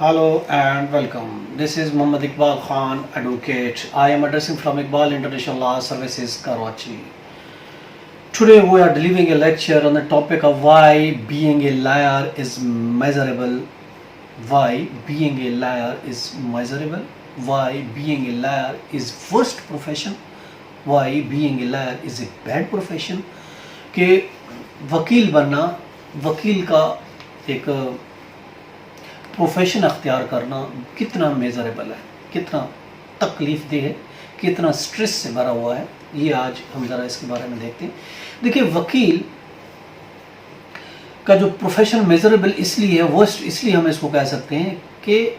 Hello and welcome. This is Muhammad Iqbal Khan, advocate. I am addressing from Iqbal International Law Services, Karachi. Today we are delivering a lecture on the topic of why being a liar is measurable. Why being a liar is measurable. Why being a liar is worst profession. Why being a liar is a bad profession. کہ وکیل بننا، وکیل کا ایک profession اختیار کرنا کتنا miserable ہے، کتنا تکلیف دہ ہے، کتنا سٹریس سے بھرا ہوا ہے، یہ آج ہم ذرا اس کے بارے میں دیکھتے ہیں۔ دیکھیے وکیل کا جو پروفیشن میزریبل اس لیے ہے، ورسٹ اس لیے ہم اس کو کہہ سکتے ہیں کہ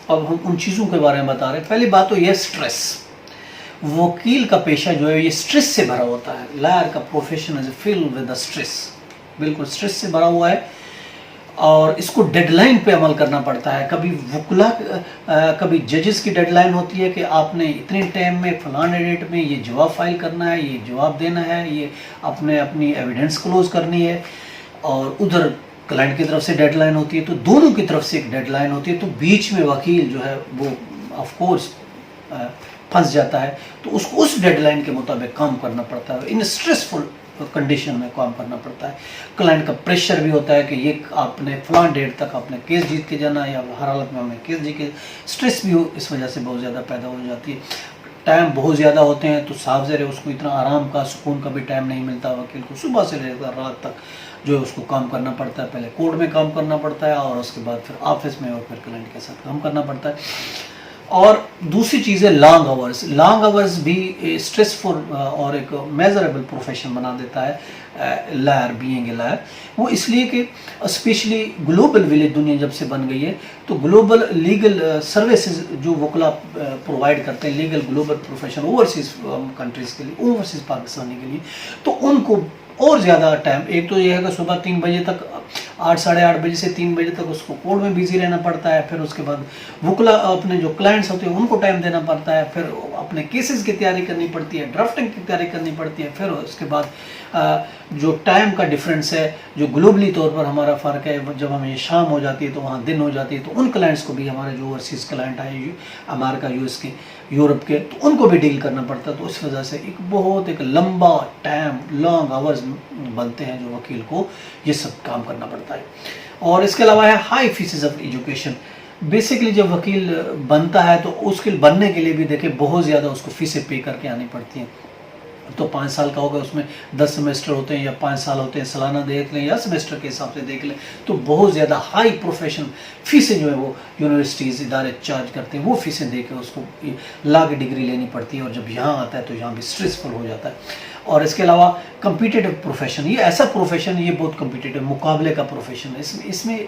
اب ہم ان چیزوں کے بارے میں بتا رہے ہیں۔ پہلی بات تو یہ سٹریس، وکیل کا پیشہ جو ہے یہ سٹریس سے بھرا ہوتا ہے۔ لائر کا profession is filled with stress, بالکل سٹریس سے بھرا ہوا ہے، اور اس کو ڈیڈ لائن پہ عمل کرنا پڑتا ہے۔ کبھی وکلا، کبھی ججز کی ڈیڈ لائن ہوتی ہے کہ آپ نے اتنے ٹائم میں فلاں ڈیٹ میں یہ جواب فائل کرنا ہے، یہ جواب دینا ہے، یہ اپنی ایویڈنس کلوز کرنی ہے، اور ادھر کلائنٹ کی طرف سے ڈیڈ لائن ہوتی ہے، تو دونوں کی طرف سے ایک ڈیڈ لائن ہوتی ہے، تو بیچ میں وکیل جو ہے وہ آف کورس پھنس جاتا ہے، تو اس کو اس ڈیڈ لائن کے مطابق کام کرنا پڑتا ہے، ان اسٹریسفل کنڈیشن میں کام کرنا پڑتا ہے۔ کلائنٹ کا پریشر بھی ہوتا ہے کہ یہ آپ نے فلاں ڈیٹ تک آپ نے کیس جیت کے جانا ہے، یا ہر حالت میں ہم نے کیس جیت کے، اسٹریس بھی اس وجہ سے بہت زیادہ پیدا ہو جاتی ہے۔ ٹائم بہت زیادہ ہوتے ہیں تو صاف ظاہر ہے اس کو اتنا آرام کا، سکون کا بھی ٹائم نہیں ملتا وکیل کو، صبح سے لے کر رات تک جو ہے اس کو کام کرنا پڑتا ہے، پہلے کورٹ میں کام کرنا پڑتا ہے، اور اس کے بعد پھر آفس میں، اور پھر کلائنٹ کے ساتھ کام کرنا پڑتا ہے۔ اور دوسری چیز ہے لانگ آورز۔ لانگ آورز بھی اسٹریسفل اور ایک میزریبل پروفیشن بنا دیتا ہے لائر، بینگ اے لائر۔ وہ اس لیے کہ اسپیشلی گلوبل ولیج دنیا جب سے بن گئی ہے، تو گلوبل لیگل سروسز جو وکلا پرووائڈ کرتے ہیں، legal global profession overseas countries کے لیے، اوورسیز پاکستانی کے لیے، تو ان کو اور زیادہ ٹائم، ایک تو یہ ہے کہ صبح 3 بجے تک، 8 ساڑھے 8 بجے سے 3 بجے تک اس کو کورٹ میں بیزی رہنا پڑتا ہے، پھر اس کے بعد وکلا اپنے جو کلائنٹس ہوتے ہیں ان کو ٹائم دینا پڑتا ہے، پھر اپنے کیسز کی تیاری کرنی پڑتی ہے، ڈرافٹنگ کی تیاری کرنی پڑتی ہے، پھر اس کے بعد جو ٹائم کا ڈفرینس ہے، جو گلوبلی طور پر ہمارا فرق ہے، جب ہمیں شام ہو جاتی ہے تو وہاں دن ہو جاتی ہے، تو ان کلائنٹس کو بھی، ہمارے جو اوورسیز کلائنٹ آئے امریکہ، US کے، یورپ کے، تو ان کو بھی ڈیل کرنا پڑتا ہے۔ تو اس وجہ سے ایک لمبا ٹائم، لانگ آورز بنتے ہیں جو وکیل کو یہ سب کام کرنا پڑتا ہے۔ اور اس کے علاوہ ہے high faces of education. Basically جب وکیل بنتا ہے تو اس کے بننے کے لیے بھی دیکھیں بہت زیادہ اس کو فیسیں پے کر کے آنی پڑتی ہیں۔ تو 5 سال کا ہوگا، اس میں 10 سیمسٹر ہوتے ہیں یا 5 سال ہوتے ہیں، سالانہ دیکھ لیں یا سیمسٹر کے حساب سے دیکھ لیں، تو بہت زیادہ ہائی پروفیشن فیسیں جو ہے وہ یونیورسٹیز، ادارے چارج کرتے ہیں، وہ فیسیں دے کے اس کو لا کی ڈگری لینی پڑتی ہے، اور جب یہاں آتا ہے تو یہاں بھی اسٹریسفل ہو جاتا ہے۔ اور اس کے علاوہ کمپیٹیٹو پروفیشن، یہ ایسا پروفیشن، یہ بہت کمپیٹیٹو، مقابلے کا پروفیشن ہے۔ اس میں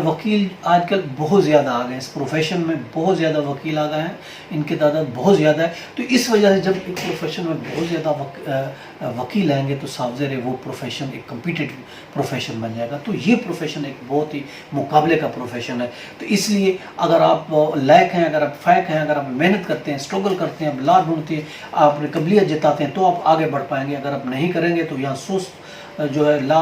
وکیل آج کل بہت زیادہ آ گئے ہیں، اس پروفیشن میں بہت زیادہ وکیل آ گئے ہیں، ان کی تعداد بہت زیادہ ہے۔ تو اس وجہ سے جب ایک پروفیشن میں بہت زیادہ وکیل آئیں گے تو صاف ظاہر ہے وہ پروفیشن ایک کمپیٹیٹو پروفیشن بن جائے گا۔ تو یہ پروفیشن ایک بہت ہی مقابلے کا پروفیشن ہے۔ تو اس لیے اگر آپ لائق ہیں، اگر آپ فائق ہیں، اگر آپ محنت کرتے ہیں، اسٹرگل کرتے ہیں، لا ڈھونڈتے ہیں، آپ نے قبولیت جتاتے ہیں، تو آپ آگے بڑھ پائیں گے۔ اگر آپ نہیں کریں گے تو یہاں سست جو ہے، لا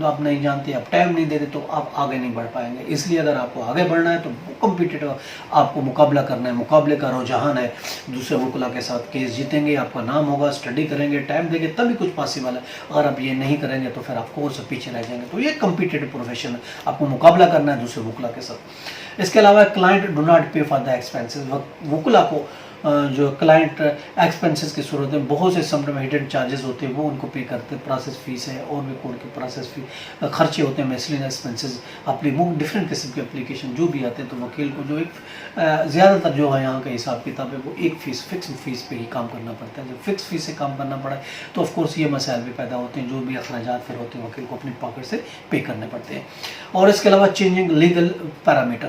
آپ نہیں جانتے، آپ ٹائم نہیں دیتے، تو آپ آگے نہیں بڑھ پائیں گے۔ اس لیے اگر آپ کو آگے بڑھنا ہے تو کمپیٹیٹو آپ کو مقابلہ کرنا ہے، مقابلے کا رجحان ہے، دوسرے وکلا کے ساتھ کیس جیتیں گے، آپ کا نام ہوگا، اسٹڈی کریں گے، ٹائم دیں گے، تبھی کچھ پاسبل ہے۔ اگر آپ یہ نہیں کریں گے تو پھر آپ کورس سے پیچھے رہ جائیں گے۔ تو یہ کمپیٹیٹو پروفیشن ہے، آپ کو مقابلہ کرنا ہے دوسرے وکلا کے ساتھ۔ اس کے علاوہ client do not pay for the expenses, وکلا کو جو کلائنٹ ایکسپینسز کی صورت میں بہت سے سم میں ہڈن چارجز ہوتے ہیں، وہ ان کو پے کرتے ہیں، پروسیس فیس ہے، اور بھی کورٹ کی پروسیس فی خرچے ہوتے ہیں، میسلین ایکسپینسز، ڈفرینٹ قسم کے اپلیکیشن جو بھی آتے ہیں، تو وکیل کو جو ایک زیادہ تر جو ہے یہاں کا حساب کتاب ہے وہ ایک فیس، فکس فیس پہ ہی کام کرنا پڑتا ہے۔ جب فکس فیس سے کام کرنا پڑا ہے تو آف کورس یہ مسائل بھی پیدا ہوتے ہیں، جو بھی اخراجات پھر ہوتے ہیں وکیل کو اپنی پاکٹ سے پے کرنے پڑتے ہیں۔ اور اس کے علاوہ changing legal parameter,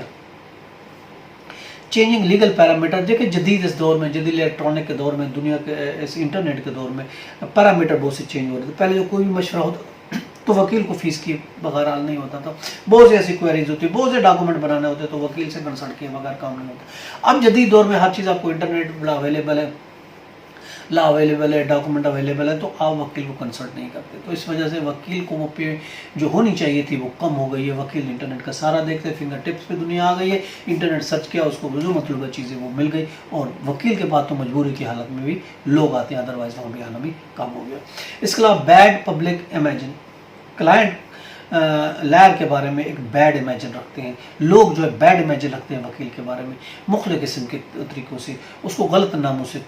changing legal parameter, دیکھیں جدید اس دور میں، جدید الیکٹرانک کے دور میں، دنیا کے اس انٹرنیٹ کے دور میں پیرامیٹر بہت سے چینج ہو رہے تھے۔ پہلے جو کوئی بھی مشورہ ہوتا تو وکیل کو فیس کی بغیر حل نہیں ہوتا تھا، بہت سی ایسی کوئریز ہوتی، بہت سے ڈاکومنٹ بنانے ہوتے تو وکیل سے کنسلٹ کیے بغیر کام نہیں ہوتا۔ اب جدید دور میں ہر چیز آپ کو انٹرنیٹ بڑا اویلیبل ہے، لا اویلیبل ہے، ڈاکومنٹ اویلیبل ہے، تو آپ وکیل کو کنسلٹ نہیں کرتے. تو اس وجہ سے وکیل کو وہ پہ جو ہونی چاہیے تھی وہ کم ہو گئی ہے. وکیل انٹرنیٹ کا سارا دیکھتے، فنگر ٹپس پہ دنیا آ گئی ہے، انٹرنیٹ سرچ کیا، اس کو جو مطلوبہ چیزیں وہ مل گئی، اور وکیل کے بعد تو مجبوری کی حالت میں بھی لوگ آتے ہیں، ادروائز وہاں بھی آنا بھی کم ہو گیا. اس کے علاوہ bad public image, client lawyer کے بارے میں ایک بیڈ امیجن رکھتے ہیں. لوگ جو ہے بیڈ امیجن رکھتے ہیں وکیل کے بارے میں مختلف قسم کے طریقوں سے. اس کو غلط ناموں سے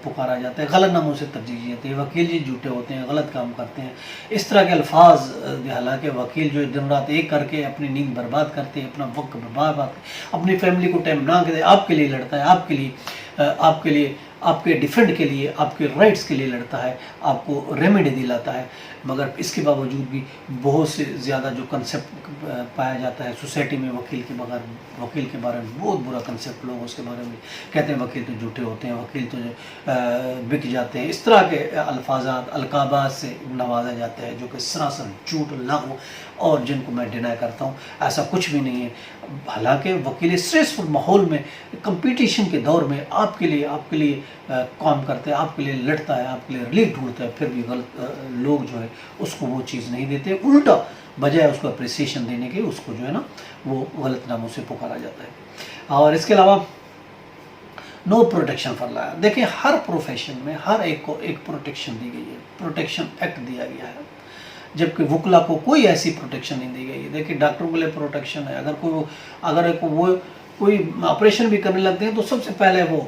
پکارا جاتا ہے، غلط ناموں سے ترجیح دی جاتی ہے. وکیل جی جھوٹے ہوتے ہیں، غلط کام کرتے ہیں، اس طرح کے الفاظ. حالانکہ وکیل جو دن رات ایک کر کے اپنی نیند برباد کرتے ہیں، اپنا وقت برباد کرتے ہیں، اپنی فیملی کو ٹائم نہ دے، آپ کے لیے لڑتا ہے، آپ کے لیے آپ کے ڈیفینڈ کے لیے، آپ کے رائٹس کے لیے لڑتا ہے، آپ کو ریمیڈی دلاتا ہے. مگر اس کے باوجود بھی بہت سے زیادہ جو کنسیپٹ پایا جاتا ہے سوسائٹی میں وکیل کے بغیر، وکیل کے بارے میں بہت برا کنسیپٹ لوگ اس کے بارے میں کہتے ہیں، وکیل تو جھوٹے ہوتے ہیں، وکیل تو بک جاتے ہیں. اس طرح کے الفاظات، القابات سے نوازا جاتا ہے جو کہ سراسر جھوٹ، لغو، اور جن کو میں ڈینائی کرتا ہوں. ایسا کچھ بھی نہیں ہے. حالانکہ وکیل اسٹریسفل ماحول میں، کمپٹیشن کے دور میں آپ کے لیے کام کرتا ہے، آپ کے لیے لڑتا ہے، آپ کے لیے ریلیف ڈھونڈتا ہے، پھر بھی غلط لوگ جو ہے اس کو وہ چیز نہیں دیتے، الٹا بجائے اس کو اپریسیشن دینے کے اس کو جو ہے نا وہ غلط ناموں سے پکارا جاتا ہے. اور اس کے علاوہ نو پروٹیکشن فار لائر. دیکھیں ہر پروفیشن میں ہر ایک کو ایک پروٹیکشن دی گئی ہے، پروٹیکشن ایکٹ دیا گیا ہے، جبکہ وکلا کو کوئی ایسی پروٹیکشن نہیں دی گئی ہے. دیکھیں ڈاکٹروں کے لیے پروٹیکشن ہے، اگر وہ کوئی آپریشن بھی کرنے لگتے ہیں تو سب سے پہلے وہ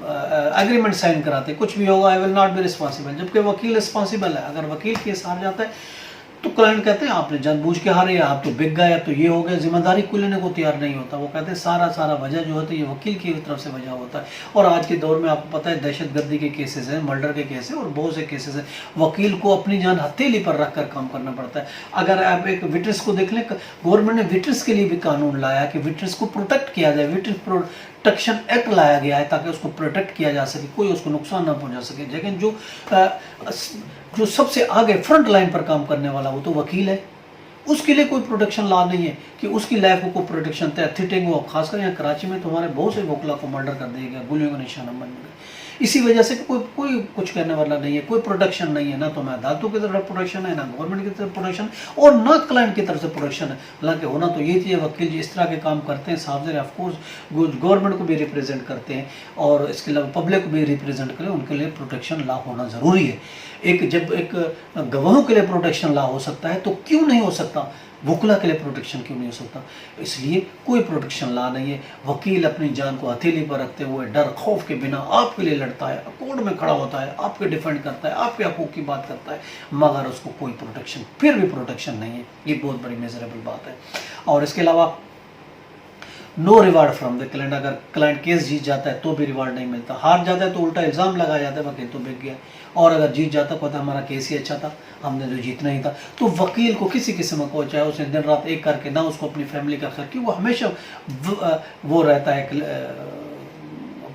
ایگریمنٹ سائن کراتے ہیں، کچھ بھی ہوگا آئی ول ناٹ بی رسپانسیبل. جبکہ وکیل رسپانسیبل ہے. اگر وکیل کیس ہار جاتا ہے تو کلائنٹ کہتے ہیں آپ نے جان بوجھ کے ہارے، آپ تو بک گئے، تو یہ ہو گیا، ذمہ داری کوئی لینے کو تیار نہیں ہوتا. وہ کہتے ہیں سارا وجہ جو ہوتا ہے یہ وکیل کی طرف سے وجہ ہوتا ہے. اور آج کے دور میں آپ کو پتہ ہے دہشت گردی کے کیسز ہیں، مرڈر کے کیس ہیں، اور بہت سے کیسز ہیں. وکیل کو اپنی جان ہتھیلی پر رکھ کر کام کرنا پڑتا ہے. اگر آپ ایک وٹنس کو دیکھ لیں، گورنمنٹ نے وٹنس کے لیے بھی قانون لایا کہ وٹنس کو پروٹیکٹ کیا جائے. وٹنس پروٹیکشن ایکٹ لایا گیا ہے تاکہ اس کو پروٹیکٹ کیا جا سکے، کوئی اس کو نقصان نہ پہنچا سکے. لیکن جو سب سے آگے فرنٹ لائن پر کام کرنے والا وہ تو وکیل ہے، اس کے لیے کوئی پروٹیکشن لا نہیں ہے کہ اس کی لائف کو کوئی پروٹیکشن تھٹنگ ہو. خاص کر یہاں کراچی میں تمہارے بہت سے وکلا کو مرڈر کر دیا گیا، گولیوں کا نشانہ بن گئے. اسی وجہ سے کوئی کچھ کرنے والا نہیں ہے، کوئی پروٹیکشن نہیں ہے. نہ تو میں عدالتوں کی طرف پروٹیکشن ہے، نہ گورنمنٹ کی طرف پروٹیکشن، اور نہ کلائنٹ کی طرف سے پروٹیکشن ہے. حالانکہ ہونا تو یہ چاہیے، وکیل جی اس طرح کے کام کرتے ہیں، صاحب آف کورس گورنمنٹ کو بھی ریپرزینٹ کرتے ہیں، اور اس کے علاوہ پبلک کو بھی ریپرزینٹ کریں. ان کے لیے پروٹیکشن لا ہونا ضروری ہے. جب ایک گواہوں کے لیے پروٹیکشن لا ہو سکتا ہے تو کیوں نہیں ہو سکتا وکلا کے لیے پروٹیکشن کیوں نہیں ہو سکتا؟ اس لیے کوئی پروٹیکشن لا نہیں ہے. وکیل اپنی جان کو ہتھیلی پر رکھتے ہوئے ڈر خوف کے بنا آپ کے لیے لڑتا ہے، کورٹ میں کھڑا ہوتا ہے، آپ کے ڈیفینڈ کرتا ہے، آپ کے حقوق کی بات کرتا ہے، مگر اس کو کوئی پروٹیکشن، پھر بھی پروٹیکشن نہیں ہے. یہ بہت بڑی میزریبل بات ہے. اور اس کے علاوہ نو ریوارڈ فرام دا کلائنٹ. اگر کلائنٹ کیس جیت جاتا ہے تو بھی ریوارڈ نہیں ملتا. ہار جاتا ہے تو الٹا الزام لگایا جاتا ہے وکیل تو بک گیا. اور اگر جیت جاتا کہتا ہمارا کیس ہی اچھا تھا، ہم نے جو جیتنا ہی تھا. تو وکیل کو کسی قسم کو چاہے اس نے دن رات ایک کر کے، نہ اس کو اپنی فیملی کا خیال، کیونکہ وہ ہمیشہ وہ رہتا ہے،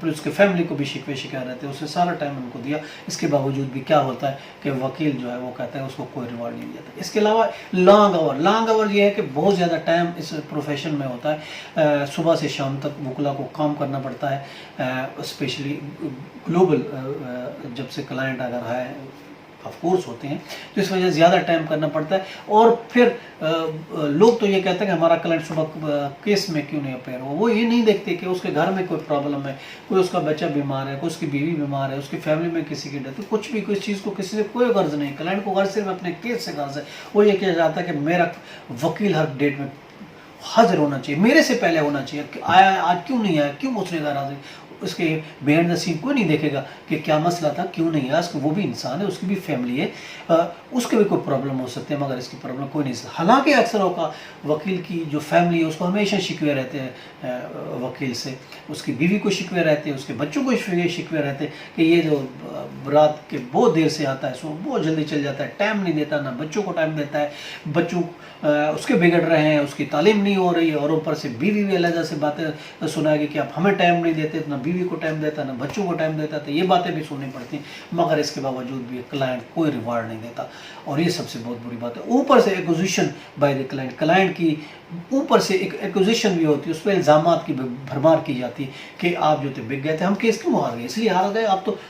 پھر اس کے فیملی کو بھی شکوے شکایت رہتے ہیں، اس نے سارا ٹائم ان کو دیا. اس کے باوجود بھی کیا ہوتا ہے کہ وکیل جو ہے وہ کہتا ہے اس کو کوئی ریوارڈ نہیں دیتا. اس کے علاوہ لانگ آور یہ ہے کہ بہت زیادہ ٹائم اس پروفیشن میں ہوتا ہے. صبح سے شام تک وکلا کو کام کرنا پڑتا ہے، اسپیشلی گلوبل جب سے کلائنٹ اگر ہے آف کورس ہوتے ہیں تو اس وجہ سے زیادہ ٹائم کرنا پڑتا ہے. اور پھر لوگ تو یہ کہتے ہیں کہ ہمارا کلائنٹ صبح کیس میں کیوں نہیں اپیئر ہو. وہ یہ نہیں دیکھتے کہ اس کے گھر میں کوئی پرابلم ہے، کوئی اس کا بچہ بیمار ہے، کوئی اس کی بیوی بیمار ہے، اس کی فیملی میں کسی کی ڈیتھ، کچھ بھی کوئی چیز کو کسی سے کوئی غرض نہیں. کلائنٹ کو غرض صرف اپنے کیس سے غرض ہے. وہ یہ کیا جاتا ہے کہ میرا وکیل ہر ڈیٹ میں حاضر ہونا چاہیے، میرے سے پہلے ہونا چاہیے. آیا آج کیوں نہیں آیا، کیوں اس نے غیر حاضر. اس کے بیہائنڈ دا سین کوئی نہیں دیکھے گا کہ کیا مسئلہ تھا، کیوں نہیں آیا. اس کو وہ بھی انسان ہے، اس کی بھی فیملی ہے، اس کے بھی کوئی پرابلم ہو سکتے ہیں، مگر اس کی پرابلم کوئی نہیں. حالانکہ اکثر اوقات وکیل کی جو فیملی ہے اس کو ہمیشہ شکوے رہتے ہیں وکیل سے، اس کی بیوی کو شکوے رہتے ہیں، اس کے بچوں کو شکوے رہتے ہیں کہ یہ جو رات کے بہت دیر سے آتا ہے، سو بہت جلدی چل جاتا ہے، ٹائم نہیں دیتا، نہ بچوں کو ٹائم دیتا ہے، بچوں اس کے بگڑ رہے ہیں، اس کی تعلیم نہیں ہو رہی ہے، اور اوپر سے بیوی بھی علیحدہ سے باتیں سنائے گی کہ آپ ہمیں ٹائم نہیں دیتے، نہ بیوی کو ٹائم دیتا، نہ بچوں کو ٹائم دیتا. تو یہ باتیں بھی سننی پڑتی ہیں. مگر اس کے باوجود بھی کلائنٹ کوئی ریوارڈ نہیں دیتا، اور یہ سب سے بہت بری بات ہے. اوپر سے ایکوزیشن بائی دا کلائنٹ کی اوپر سے ایک ایکوزیشن بھی ہوتی ہے، اس پہ الزامات کی بھرمار کی جاتی ہے کہ آپ جو تھے بک گئے تھے، ہم کیس کیوں ہار گئے، اس لیے ہار گئے آپ. تو